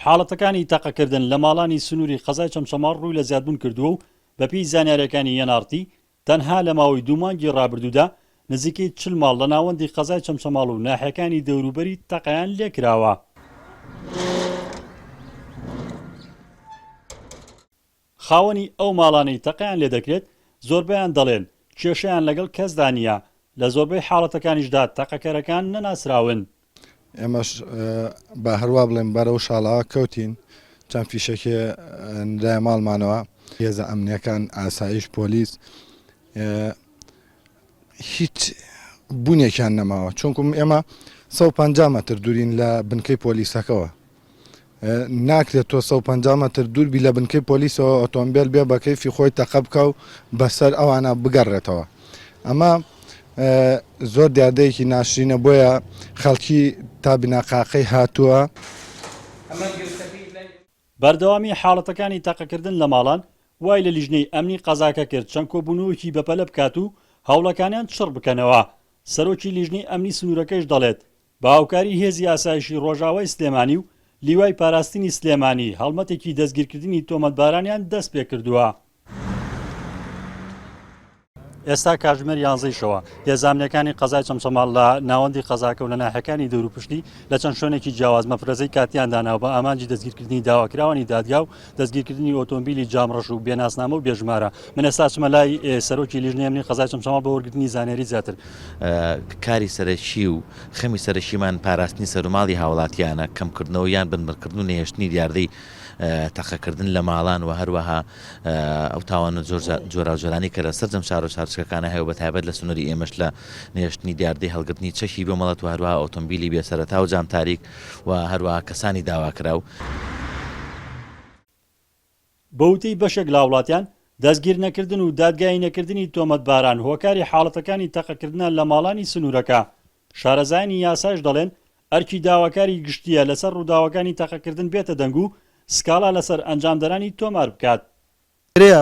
حاڵەتەکانی تەقەکردن لە ماڵانی سنووری قەزای چەمچەماڵ ڕووی لە زیادبوون کردووە و بەپێی زانیاریەکانی یەنارتی تەنها لە ماوەی 2 مانگی ڕابردوودا نزیکەی 40 ماڵ لە ناوەندی قەزای چەمچەماڵ و ناحیەکانی دەوروبەری تەقەیان لێکراوە. خاوەنی ئەو ماڵانەی تەقەیان لێ دەکرێت زۆربەیان دەڵێن کێشەیان لەگەڵ کەسدا نییە، لە زۆربەی حاڵەتەکانیشدا تەقەکەرەکان نەناسراون. ئێمەش بە هەروە بڵێن بەرەو شاڵەوە کەوتین چەند فیشەکێ لای ماڵمانەوە هێزە ئەمنیەکان ئاسایش پۆلیس هیچ بوونێکیان نەماوە چونکم ئێمە 150 مەتر دوورین لە بنکەی پۆلیسەکەەوە ناکرێت تۆ 150 مەتر دووربی لە بنکەی پۆلیسەوە ئۆتۆمبیل بێ بە کەیفی خۆی تەقە بکە و بەسەر ئەوانە بگەڕێتەوە. ئەمە زۆر دیاردەیەکی ناشرینە بۆیە خەڵکی تا بناقاقەی هاتووە. بەردەوامی حاڵەتەکانی تەقەکردن لە ماڵان وای لە لیژنەی ئەمنی قەزاکە کرد چەند کۆبوونەوەکی بەپەلە بکات و هەوڵەکانیان چڕ بکەنەوە. سەرۆکی لیژنەی ئەمنی سنوورەکەش دەڵێت بە هاوکاری هێزی ئاسایشی ڕۆژاوای سلێمانی و لیوای پاراستنی سلێمانی هەڵمەتێکی دەستگیرکردنی تۆمەتبارانیان دەست پێ کردووە. ئێستا کاتژمێر 11شەوە هێزامنیەکانی قەزای چەمچەماڵ لە ناوەندی قەزاکە و لە ناحیەکانی دەوروپشتی لە چەند شوێنێکی جیاواز مەفرەزەی کاتیان داناوە بە ئامانجی دەستگیرکردنی داواکراوانی دادگا و دەستگیرکردنی ئۆتۆمبیلی جامڕەش و بێناسنامە و بێژمارە. من ئێستا چمە لای سەرۆکی لیژنەی ئەمنی قەزای چەمچەماڵ بە وەرگرتنی زانیاری زیاتر. کاری سەرەکی و خەمی سەرەکیمان پاراستنی سەرماڵی هاوڵاتیانە کەمکردنەوە یان بنبڕکردن و نێهێشتنی دیاردەی تەقەکردن لە ماڵان و هەروەها ئەو تاوانە جۆراوجۆرانی کە لە سەرجەم شار و چارچکەکانە هەیە بە تایبەت لە سنووری ئێمەش لە نێشتنی دیاردەی هەڵگرتنی چەکی بۆ مەڵەت و هەروەها ئۆتۆمبیلی بێسەرەتا و جام تاریک و هەروەها کەسانی داواکراو. بەوتەی بەشێک لە وڵاتیان دەستگیر نەکردن و دادگای نەکردنی تۆمەتباران هۆکاری حاڵەتەکانی تەقەکردنە لە ماڵانی سنوورەکە. شارەزایانی یاساش دەڵێن ئەرکی داواکاری گشتیە لەسەر ڕووداوەکانی تەقەکردن بێتە دەنگ و سکاڵا لەسەر ئەنجامدەرانی تۆمار بکات.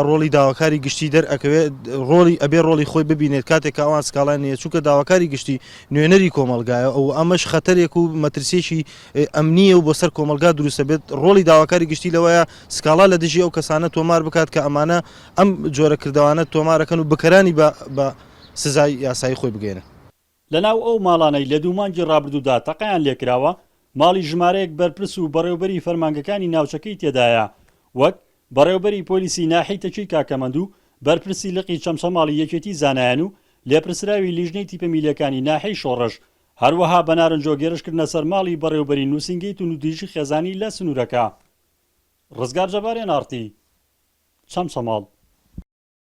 ڕۆڵی داواکاری گشتی دەرئەکەوێت ئەبێ ڕۆڵی خۆی ببینێت کاتێک ئەوان سکاڵان نیە چونکە داواکاری گشتی نوێنەری کۆمەلگایە ئەو ئەمەش خەتەرێک و مەترسێکی ئەمنیە و بۆ سەر کۆمەلگا دروستە بێت. ڕۆڵی داواکاری گشتی لەوەیە سکاڵا لە دژی ئەو کەسانە تۆمار بکات کە ئەمانە ئەم جۆرە کردوانە تۆمارەکەن و بەکەرانی بە سزای یاسایی خۆی بگەێنن. لەناو ئەو ماڵانەی لە 2 مانگی ڕابردوودا تەقەیان لێکراوە ماڵی ژمارەیەک بەرپرس و بەڕێوەبەری فەرمانگەکانی ناوچەکەی تێدایە، وەک بەڕێوەبەری پۆلیسی ناحی تەچی کاکەمەند و بەرپرسی لقی چەمچەماڵی یەکێتی زانایان و لێپرسراوی لیژنەی تیپەمیلەکانی ناحی شۆڕش، هەروەها بەنارنجۆ گێرشکردنە سەر ماڵی بەڕێوەبەری نووسینگەی و نودیژی خێزانی لە سنوورەکە. ڕزگار جەبارێن ئارتی چەمچەماڵ.